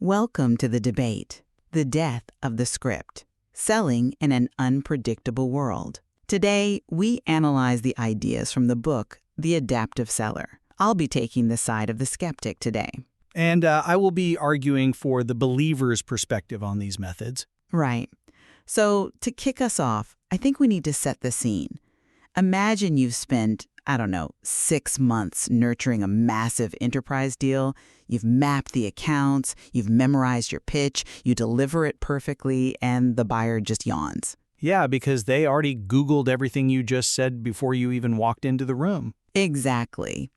Welcome to the debate, the death of the script, selling in an unpredictable world. Today, we analyze the ideas from the book, The Adaptive Seller. I'll be taking the side of the skeptic today. And I will be arguing for the believer's perspective on these methods. Right. So, to kick us off, I think we need to set the scene. Imagine you've spent, 6 months nurturing a massive enterprise deal. You've mapped the accounts, you've memorized your pitch, you deliver it perfectly, and the buyer just yawns. Yeah, because they already Googled everything you just said before you even walked into the room. Exactly.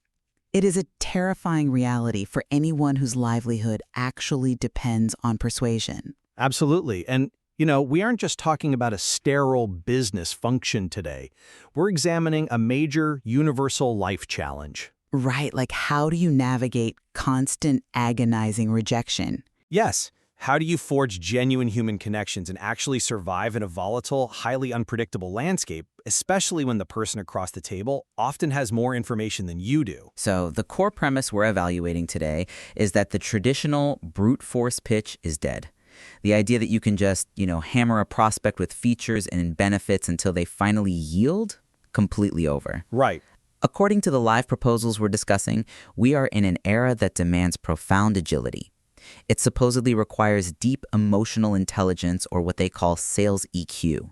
It is a terrifying reality for anyone whose livelihood actually depends on persuasion. Absolutely. And, we aren't just talking about a sterile business function today. We're examining a major universal life challenge. Right, like how do you navigate constant agonizing rejection? Yes. How do you forge genuine human connections and actually survive in a volatile, highly unpredictable landscape, especially when the person across the table often has more information than you do? So the core premise we're evaluating today is that the traditional brute force pitch is dead. The idea that you can just, hammer a prospect with features and benefits until they finally yield, completely over. Right. According to the live proposals we're discussing, we are in an era that demands profound agility. It supposedly requires deep emotional intelligence, or what they call sales EQ.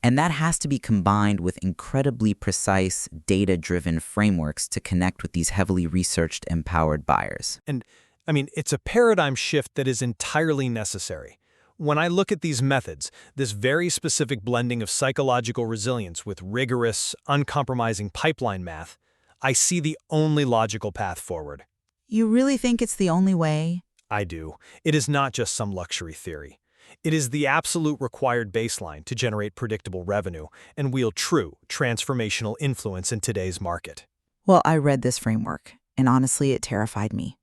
And that has to be combined with incredibly precise, data-driven frameworks to connect with these heavily researched, empowered buyers. And, it's a paradigm shift that is entirely necessary. When I look at these methods, this very specific blending of psychological resilience with rigorous, uncompromising pipeline math, I see the only logical path forward. You really think it's the only way? I do. It is not just some luxury theory. It is the absolute required baseline to generate predictable revenue and wield true, transformational influence in today's market. Well, I read this framework, and honestly, it terrified me.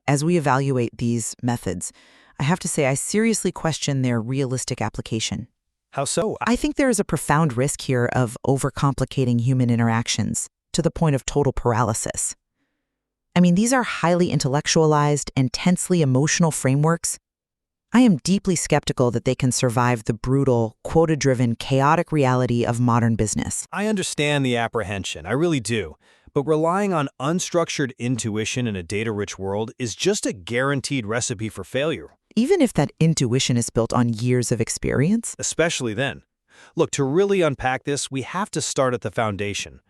As we evaluate these methods, I have to say I seriously question their realistic application. How so? I think there is a profound risk here of overcomplicating human interactions to the point of total paralysis. These are highly intellectualized, intensely emotional frameworks. I am deeply skeptical that they can survive the brutal, quota-driven, chaotic reality of modern business. I understand the apprehension, I really do. But relying on unstructured intuition in a data-rich world is just a guaranteed recipe for failure. Even if that intuition is built on years of experience? Especially then. Look, to really unpack this, we have to start at the foundation.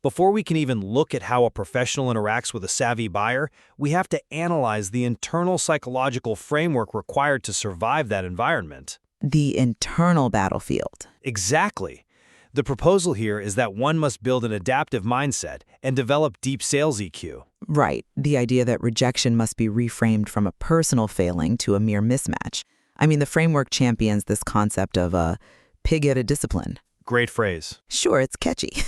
Before we can even look at how a professional interacts with a savvy buyer, we have to analyze the internal psychological framework required to survive that environment. The internal battlefield. Exactly. The proposal here is that one must build an adaptive mindset and develop deep sales EQ. Right. The idea that rejection must be reframed from a personal failing to a mere mismatch. The framework champions this concept of a pig at a discipline. Great phrase. Sure, it's catchy.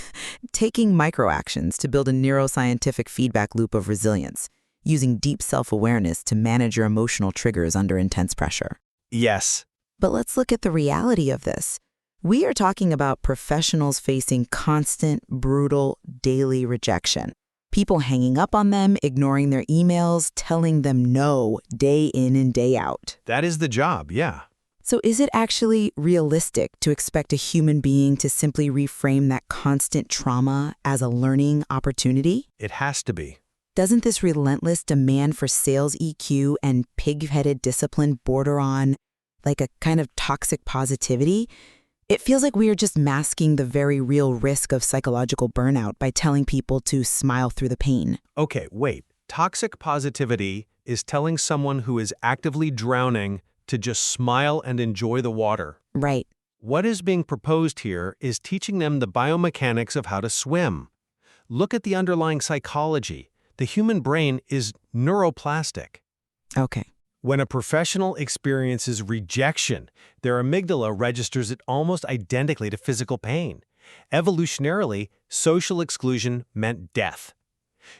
Taking microactions to build a neuroscientific feedback loop of resilience, using deep self-awareness to manage your emotional triggers under intense pressure. Yes. But let's look at the reality of this. We are talking about professionals facing constant, brutal, daily rejection. People hanging up on them, ignoring their emails, telling them no day in and day out. That is the job, yeah. So is it actually realistic to expect a human being to simply reframe that constant trauma as a learning opportunity? It has to be. Doesn't this relentless demand for sales EQ and pig-headed discipline border on like a kind of toxic positivity? It feels like we are just masking the very real risk of psychological burnout by telling people to smile through the pain. Okay, wait. Toxic positivity is telling someone who is actively drowning to just smile and enjoy the water. Right. What is being proposed here is teaching them the biomechanics of how to swim. Look at the underlying psychology. The human brain is neuroplastic. Okay. When a professional experiences rejection, their amygdala registers it almost identically to physical pain. Evolutionarily, social exclusion meant death.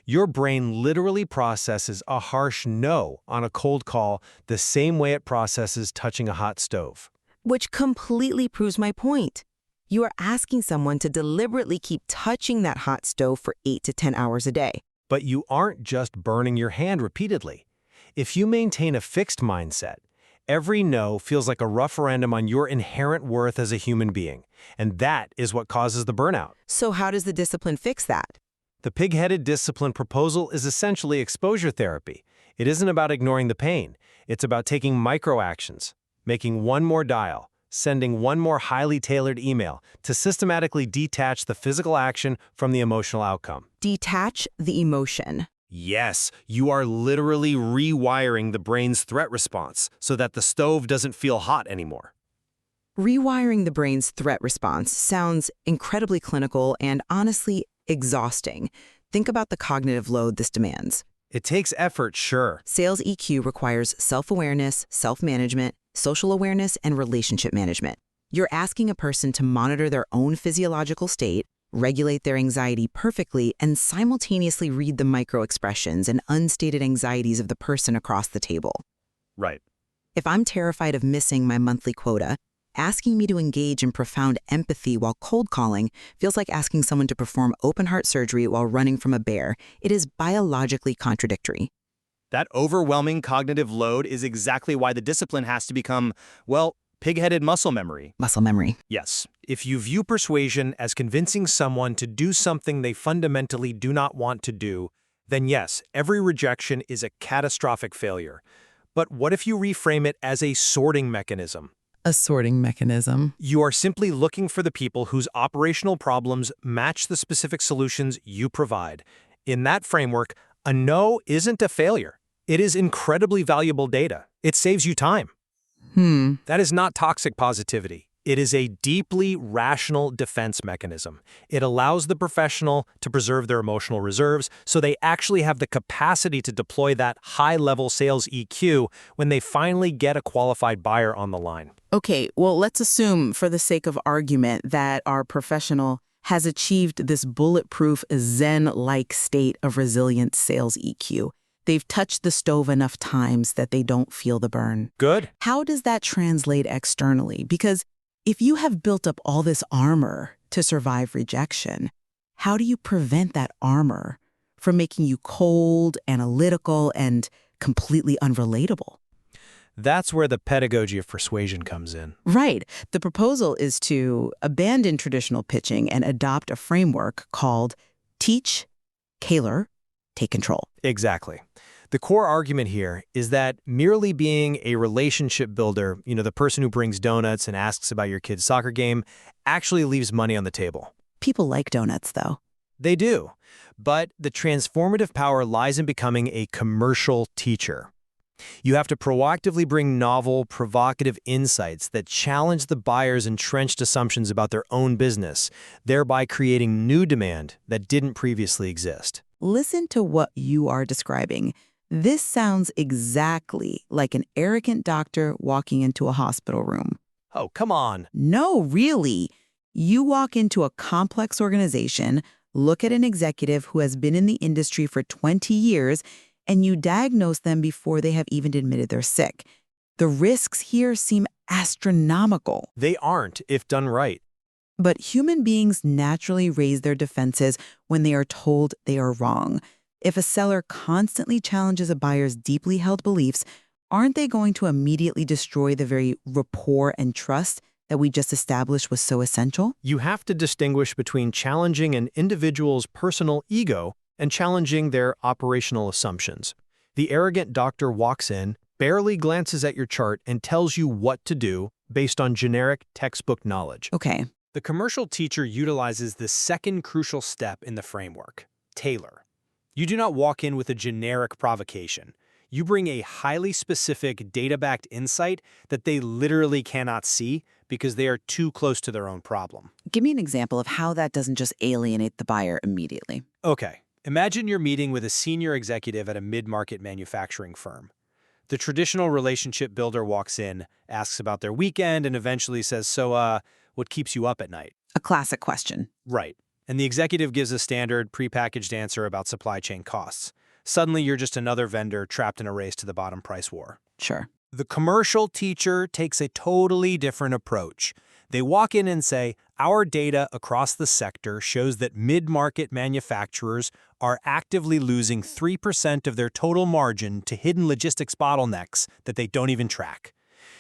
Your brain literally processes a harsh no on a cold call the same way it processes touching a hot stove. Which completely proves my point. You are asking someone to deliberately keep touching that hot stove for 8 to 10 hours a day. But you aren't just burning your hand repeatedly. If you maintain a fixed mindset, every no feels like a referendum on your inherent worth as a human being, and that is what causes the burnout. So how does the discipline fix that? The pig-headed discipline proposal is essentially exposure therapy. It isn't about ignoring the pain. It's about taking micro-actions, making one more dial, sending one more highly tailored email to systematically detach the physical action from the emotional outcome. Detach the emotion. Yes, you are literally rewiring the brain's threat response so that the stove doesn't feel hot anymore. Rewiring the brain's threat response sounds incredibly clinical and honestly exhausting. Think about the cognitive load this demands. It takes effort, sure. Sales EQ requires self-awareness, self-management, social awareness, and relationship management. You're asking a person to monitor their own physiological state, regulate their anxiety perfectly, and simultaneously read the micro-expressions and unstated anxieties of the person across the table. Right. If I'm terrified of missing my monthly quota, asking me to engage in profound empathy while cold calling feels like asking someone to perform open-heart surgery while running from a bear. It is biologically contradictory. That overwhelming cognitive load is exactly why the discipline has to become, well, pig-headed muscle memory. Muscle memory. Yes. If you view persuasion as convincing someone to do something they fundamentally do not want to do, then yes, every rejection is a catastrophic failure. But what if you reframe it as a sorting mechanism? A sorting mechanism. You are simply looking for the people whose operational problems match the specific solutions you provide. In that framework, a no isn't a failure. It is incredibly valuable data. It saves you time. That is not toxic positivity. It is a deeply rational defense mechanism. It allows the professional to preserve their emotional reserves so they actually have the capacity to deploy that high-level sales EQ when they finally get a qualified buyer on the line. Okay, well, let's assume, for the sake of argument, that our professional has achieved this bulletproof Zen-like state of resilient sales EQ. They've touched the stove enough times that they don't feel the burn. Good. How does that translate externally? Because if you have built up all this armor to survive rejection, how do you prevent that armor from making you cold, analytical, and completely unrelatable? That's where the pedagogy of persuasion comes in. Right. The proposal is to abandon traditional pitching and adopt a framework called teach, tailor, take control. Exactly. The core argument here is that merely being a relationship builder, the person who brings donuts and asks about your kid's soccer game, actually leaves money on the table. People like donuts, though. They do. But the transformative power lies in becoming a commercial teacher. You have to proactively bring novel, provocative insights that challenge the buyer's entrenched assumptions about their own business, thereby creating new demand that didn't previously exist. Listen to what you are describing. This sounds exactly like an arrogant doctor walking into a hospital room. Oh, come on. No, really. You walk into a complex organization, look at an executive who has been in the industry for 20 years, and you diagnose them before they have even admitted they're sick. The risks here seem astronomical. They aren't, if done right. But human beings naturally raise their defenses when they are told they are wrong. If a seller constantly challenges a buyer's deeply held beliefs, aren't they going to immediately destroy the very rapport and trust that we just established was so essential? You have to distinguish between challenging an individual's personal ego and challenging their operational assumptions. The arrogant doctor walks in, barely glances at your chart, and tells you what to do based on generic textbook knowledge. Okay. The commercial teacher utilizes the second crucial step in the framework, tailor. You do not walk in with a generic provocation. You bring a highly specific data-backed insight that they literally cannot see because they are too close to their own problem. Give me an example of how that doesn't just alienate the buyer immediately. Okay, imagine you're meeting with a senior executive at a mid-market manufacturing firm. The traditional relationship builder walks in, asks about their weekend, and eventually says, so, what keeps you up at night? A classic question. Right. And the executive gives a standard, prepackaged answer about supply chain costs. Suddenly, you're just another vendor trapped in a race to the bottom price war. Sure. The commercial teacher takes a totally different approach. They walk in and say, our data across the sector shows that mid-market manufacturers are actively losing 3% of their total margin to hidden logistics bottlenecks that they don't even track.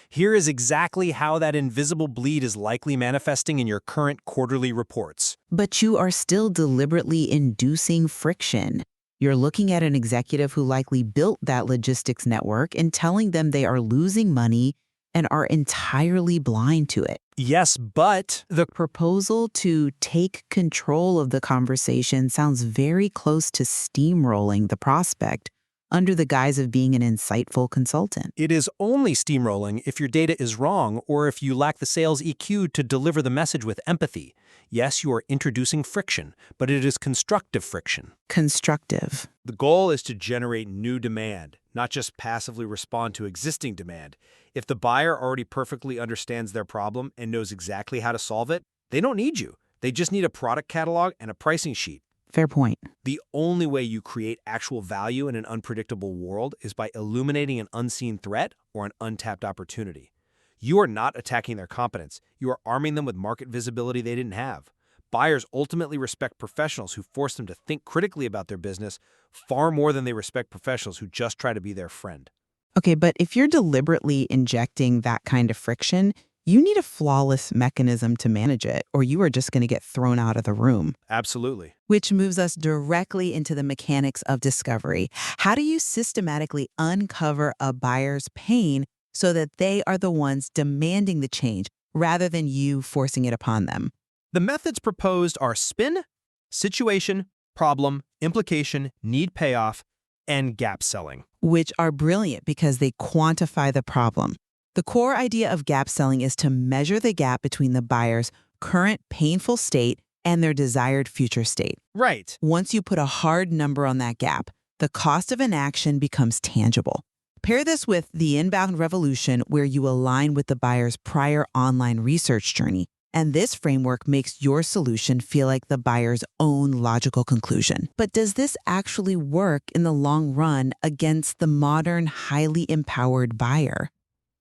Here is exactly how that invisible bleed is likely manifesting in your current quarterly reports. But you are still deliberately inducing friction. You're looking at an executive who likely built that logistics network and telling them they are losing money and are entirely blind to it. Yes, but The proposal to take control of the conversation sounds very close to steamrolling the prospect under the guise of being an insightful consultant. it is only steamrolling if your data is wrong or if you lack the sales EQ to deliver the message with empathy. Yes, you are introducing friction, but it is constructive friction. Constructive. The goal is to generate new demand, not just passively respond to existing demand. If the buyer already perfectly understands their problem and knows exactly how to solve it, they don't need you. They just need a product catalog and a pricing sheet. Fair point. The only way you create actual value in an unpredictable world is by illuminating an unseen threat or an untapped opportunity. You are not attacking their competence. You are arming them with market visibility they didn't have. Buyers ultimately respect professionals who force them to think critically about their business far more than they respect professionals who just try to be their friend. Okay, but if you're deliberately injecting that kind of friction, you need a flawless mechanism to manage it, or you are just going to get thrown out of the room. Absolutely. Which moves us directly into the mechanics of discovery. How do you systematically uncover a buyer's pain so that they are the ones demanding the change rather than you forcing it upon them? The methods proposed are spin, situation, problem, implication, need payoff, and gap selling. Which are brilliant because they quantify the problem. The core idea of gap selling is to measure the gap between the buyer's current painful state and their desired future state. Right. Once you put a hard number on that gap, the cost of inaction becomes tangible. Pair this with the inbound revolution, where you align with the buyer's prior online research journey, and this framework makes your solution feel like the buyer's own logical conclusion. But does this actually work in the long run against the modern, highly empowered buyer?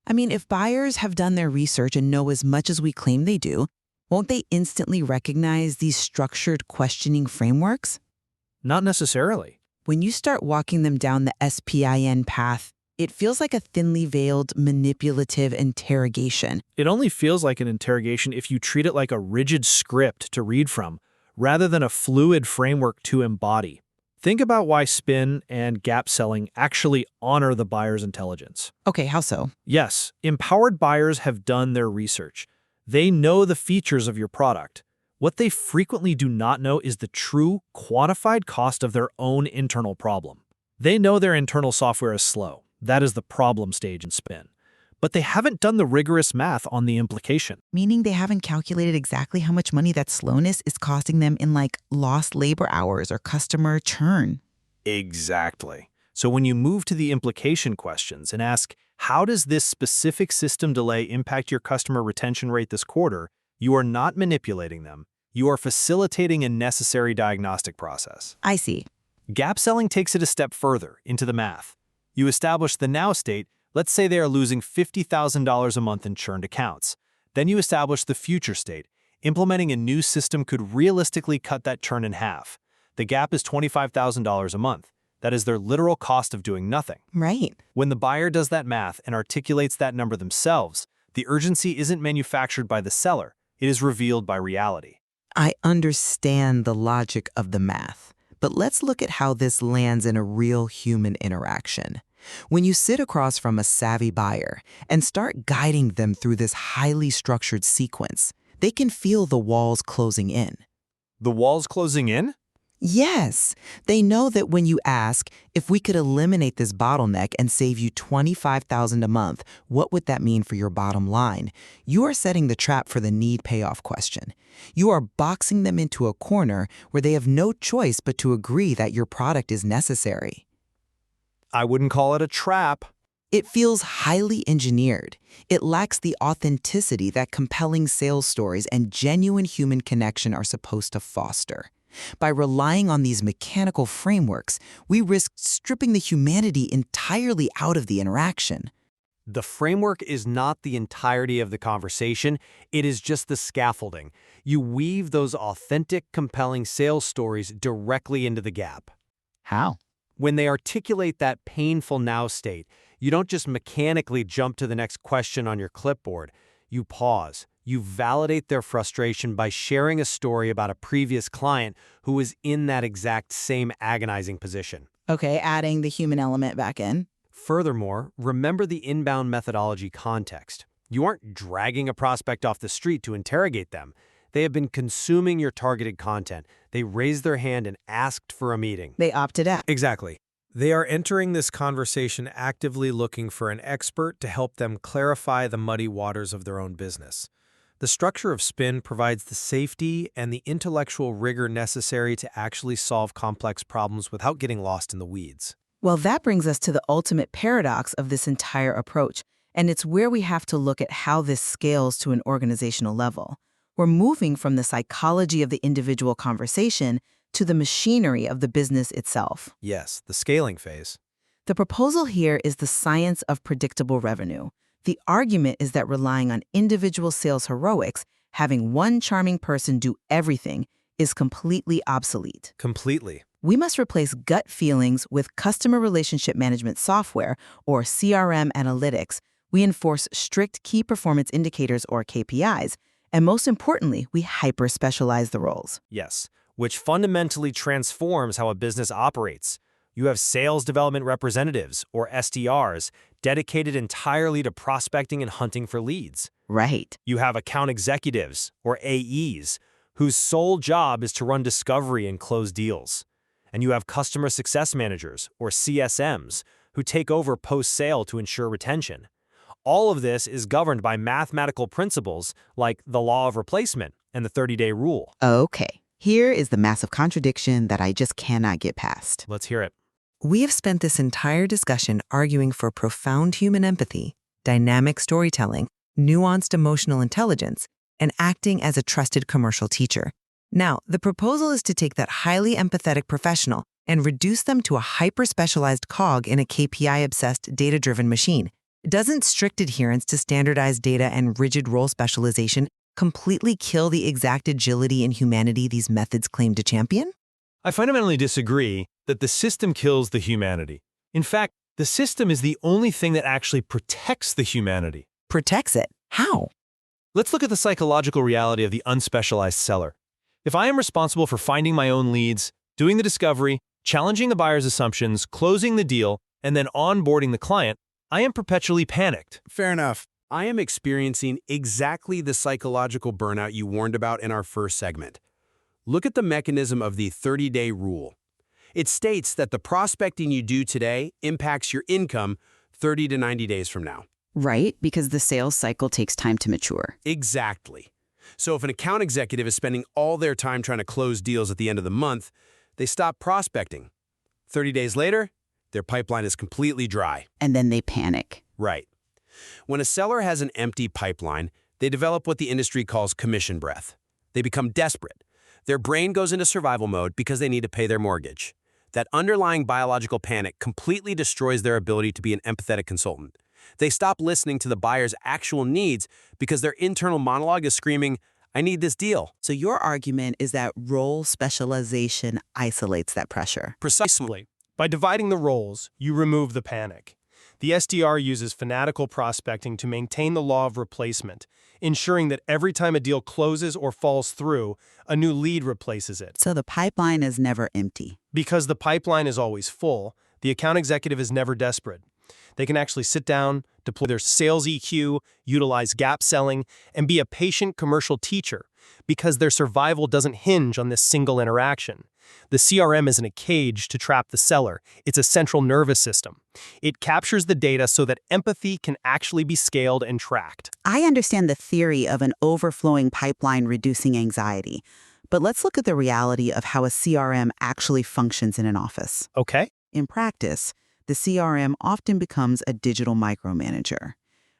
I mean, if buyers have done their research and know as much as we claim they do, won't they instantly recognize these structured questioning frameworks? Not necessarily. When you start walking them down the SPIN path, it feels like a thinly veiled, manipulative interrogation. It only feels like an interrogation if you treat it like a rigid script to read from, rather than a fluid framework to embody. Think about why spin and gap selling actually honor the buyer's intelligence. Okay, how so? Yes, empowered buyers have done their research. They know the features of your product. What they frequently do not know is the true, quantified cost of their own internal problem. They know their internal software is slow. That is the problem stage in spin. But they haven't done the rigorous math on the implication. Meaning they haven't calculated exactly how much money that slowness is costing them in like lost labor hours or customer churn. Exactly. So when you move to the implication questions and ask, how does this specific system delay impact your customer retention rate this quarter, you are not manipulating them. You are facilitating a necessary diagnostic process. I see. Gap selling takes it a step further into the math. You establish the now state. Let's say they are losing $50,000 a month in churned accounts. Then you establish the future state. Implementing a new system could realistically cut that churn in half. The gap is $25,000 a month. That is their literal cost of doing nothing. Right. When the buyer does that math and articulates that number themselves, the urgency isn't manufactured by the seller. It is revealed by reality. I understand the logic of the math, but let's look at how this lands in a real human interaction. When you sit across from a savvy buyer and start guiding them through this highly structured sequence, they can feel the walls closing in. The walls closing in? Yes, they know that when you ask, if we could eliminate this bottleneck and save you $25,000 a month, what would that mean for your bottom line? You are setting the trap for the need payoff question. You are boxing them into a corner where they have no choice but to agree that your product is necessary. I wouldn't call it a trap. It feels highly engineered. It lacks the authenticity that compelling sales stories and genuine human connection are supposed to foster. By relying on these mechanical frameworks, we risk stripping the humanity entirely out of the interaction. The framework is not the entirety of the conversation, it is just the scaffolding. You weave those authentic, compelling sales stories directly into the gap. How? When they articulate that painful now state, you don't just mechanically jump to the next question on your clipboard. You pause. You validate their frustration by sharing a story about a previous client who was in that exact same agonizing position. Okay, adding the human element back in. Furthermore, remember the inbound methodology context. You aren't dragging a prospect off the street to interrogate them. They have been consuming your targeted content. They raised their hand and asked for a meeting. They opted out. Exactly. They are entering this conversation actively looking for an expert to help them clarify the muddy waters of their own business. The structure of spin provides the safety and the intellectual rigor necessary to actually solve complex problems without getting lost in the weeds. Well, that brings us to the ultimate paradox of this entire approach, and it's where we have to look at how this scales to an organizational level. We're moving from the psychology of the individual conversation to the machinery of the business itself. Yes, the scaling phase. The proposal here is the science of predictable revenue. The argument is that relying on individual sales heroics, having one charming person do everything, is completely obsolete. Completely. We must replace gut feelings with customer relationship management software, or CRM analytics. We enforce strict key performance indicators, or KPIs, and most importantly, we hyper-specialize the roles. Yes, which fundamentally transforms how a business operates. You have sales development representatives, or SDRs, dedicated entirely to prospecting and hunting for leads. Right. You have account executives, or AEs, whose sole job is to run discovery and close deals. And you have customer success managers, or CSMs, who take over post-sale to ensure retention. All of this is governed by mathematical principles like the law of replacement and the 30-day rule. Okay, here is the massive contradiction that I just cannot get past. Let's hear it. We have spent this entire discussion arguing for profound human empathy, dynamic storytelling, nuanced emotional intelligence, and acting as a trusted commercial teacher. Now, the proposal is to take that highly empathetic professional and reduce them to a hyper-specialized cog in a KPI-obsessed, data-driven machine. Doesn't strict adherence to standardized data and rigid role specialization completely kill the exact agility and humanity these methods claim to champion? I fundamentally disagree that the system kills the humanity. In fact, the system is the only thing that actually protects the humanity. Protects it. How? Let's look at the psychological reality of the unspecialized seller. If I am responsible for finding my own leads, doing the discovery, challenging the buyer's assumptions, closing the deal, and then onboarding the client, I am perpetually panicked. Fair enough. I am experiencing exactly the psychological burnout you warned about in our first segment. Look at the mechanism of the 30-day rule. It states that the prospecting you do today impacts your income 30 to 90 days from now. Right, because the sales cycle takes time to mature. Exactly. So if an account executive is spending all their time trying to close deals at the end of the month, they stop prospecting. 30 days later, their pipeline is completely dry. And then they panic. Right. When a seller has an empty pipeline, they develop what the industry calls commission breath. They become desperate. Their brain goes into survival mode because they need to pay their mortgage. That underlying biological panic completely destroys their ability to be an empathetic consultant. They stop listening to the buyer's actual needs because their internal monologue is screaming, "I need this deal." So your argument is that role specialization isolates that pressure. Precisely. By dividing the roles, you remove the panic. The SDR uses fanatical prospecting to maintain the law of replacement, ensuring that every time a deal closes or falls through, a new lead replaces it. So the pipeline is never empty. Because the pipeline is always full, the account executive is never desperate. They can actually sit down, deploy their sales EQ, utilize gap selling, and be a patient commercial teacher, because their survival doesn't hinge on this single interaction. The CRM isn't a cage to trap the seller. It's a central nervous system. It captures the data so that empathy can actually be scaled and tracked. I understand the theory of an overflowing pipeline reducing anxiety, but let's look at the reality of how a CRM actually functions in an office. Okay? In practice, the CRM often becomes a digital micromanager.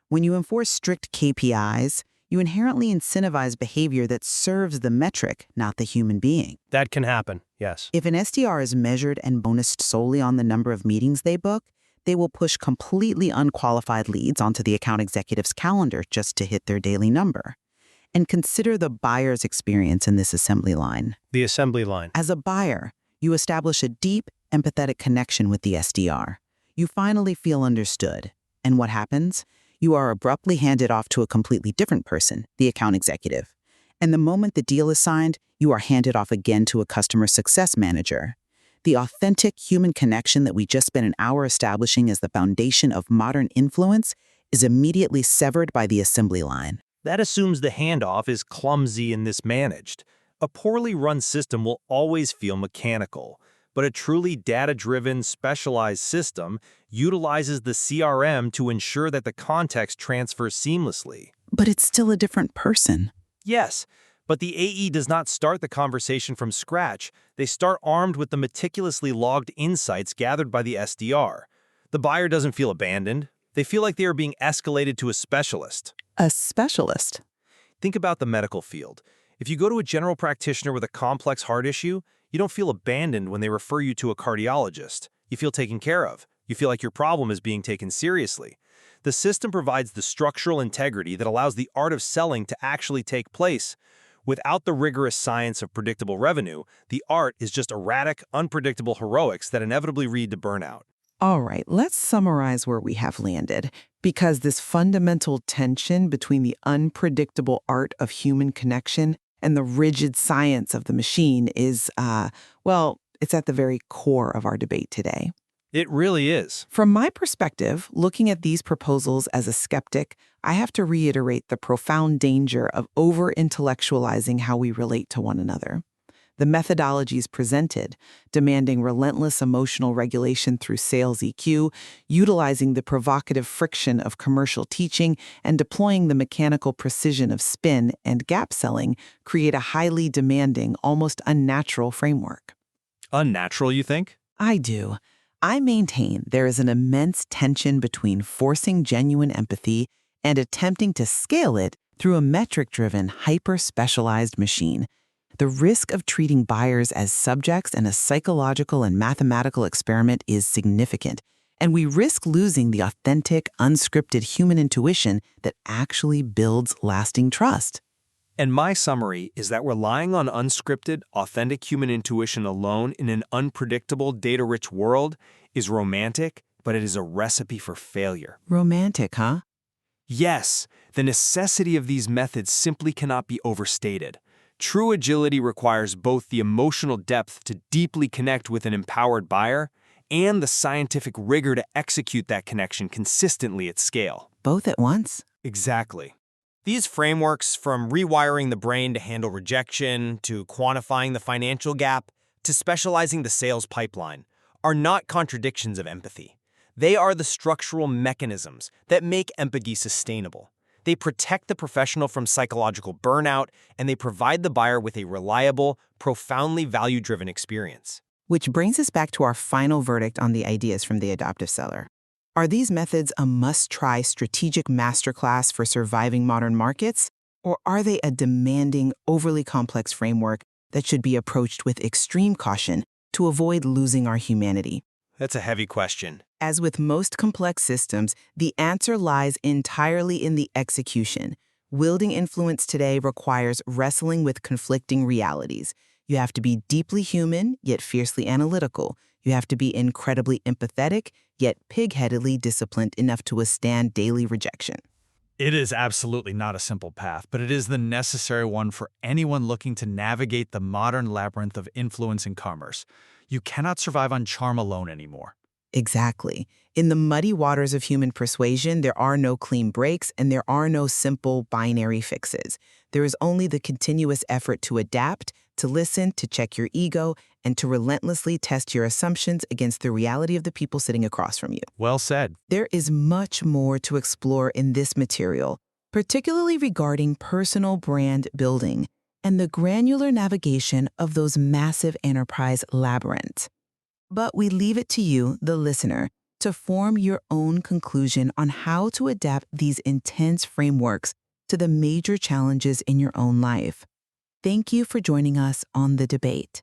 When you enforce strict KPIs, you inherently incentivize behavior that serves the metric, not the human being. That can happen, yes. If an SDR is measured and bonused solely on the number of meetings they book, They will push completely unqualified leads onto the account executive's calendar just to hit their daily number. And consider the buyer's experience in this assembly line. The assembly line. As a buyer, you establish a deep, empathetic connection with the SDR. You finally feel understood. And what happens? You are abruptly handed off to a completely different person, the account executive. And the moment the deal is signed, you are handed off again to a customer success manager. The authentic human connection that we just spent an hour establishing as the foundation of modern influence is immediately severed by the assembly line. That assumes the handoff is clumsy and mismanaged. A poorly run system will always feel mechanical, but a truly data-driven, specialized system utilizes the CRM to ensure that the context transfers seamlessly. But it's still a different person. Yes, but the AE does not start the conversation from scratch. They start armed with the meticulously logged insights gathered by the SDR. The buyer doesn't feel abandoned. They feel like they are being escalated to a specialist. A specialist? Think about the medical field. If you go to a general practitioner with a complex heart issue, you don't feel abandoned when they refer you to a cardiologist. You feel taken care of. You feel like your problem is being taken seriously. The system provides the structural integrity that allows the art of selling to actually take place. Without the rigorous science of predictable revenue, the art is just erratic, unpredictable heroics that inevitably lead to burnout. All right, let's summarize where we have landed, because this fundamental tension between the unpredictable art of human connection and the rigid science of the machine is, well, it's at the very core of our debate today. It really is. From my perspective, looking at these proposals as a skeptic, I have to reiterate the profound danger of over-intellectualizing how we relate to one another. The methodologies presented, demanding relentless emotional regulation through sales EQ, utilizing the provocative friction of commercial teaching, and deploying the mechanical precision of spin and gap selling, create a highly demanding, almost unnatural framework. Unnatural, you think? I do. I maintain there is an immense tension between forcing genuine empathy and attempting to scale it through a metric-driven, hyper-specialized machine. The risk of treating buyers as subjects in a psychological and mathematical experiment is significant, and we risk losing the authentic, unscripted human intuition that actually builds lasting trust. And my summary is that relying on unscripted, authentic human intuition alone in an unpredictable, data-rich world is romantic, but it is a recipe for failure. Romantic, huh? Yes, the necessity of these methods simply cannot be overstated. True agility requires both the emotional depth to deeply connect with an empowered buyer and the scientific rigor to execute that connection consistently at scale. Both at once? Exactly. These frameworks, from rewiring the brain to handle rejection, to quantifying the financial gap, to specializing the sales pipeline, are not contradictions of empathy. They are the structural mechanisms that make empathy sustainable. They protect the professional from psychological burnout, and they provide the buyer with a reliable, profoundly value-driven experience. Which brings us back to our final verdict on the ideas from the adaptive seller. Are these methods a must-try strategic masterclass for surviving modern markets, or are they a demanding, overly complex framework that should be approached with extreme caution to avoid losing our humanity? That's a heavy question. As with most complex systems, the answer lies entirely in the execution. Wielding influence today requires wrestling with conflicting realities. You have to be deeply human, yet fiercely analytical. You have to be incredibly empathetic, yet pig-headedly disciplined enough to withstand daily rejection. It is absolutely not a simple path, but it is the necessary one for anyone looking to navigate the modern labyrinth of influence and commerce. You cannot survive on charm alone anymore. Exactly. In the muddy waters of human persuasion, there are no clean breaks and there are no simple binary fixes. There is only the continuous effort to adapt, to listen, to check your ego, and to relentlessly test your assumptions against the reality of the people sitting across from you. Well said. There is much more to explore in this material, particularly regarding personal brand building and the granular navigation of those massive enterprise labyrinths. But we leave it to you, the listener, to form your own conclusion on how to adapt these intense frameworks to the major challenges in your own life. Thank you for joining us on The Debate.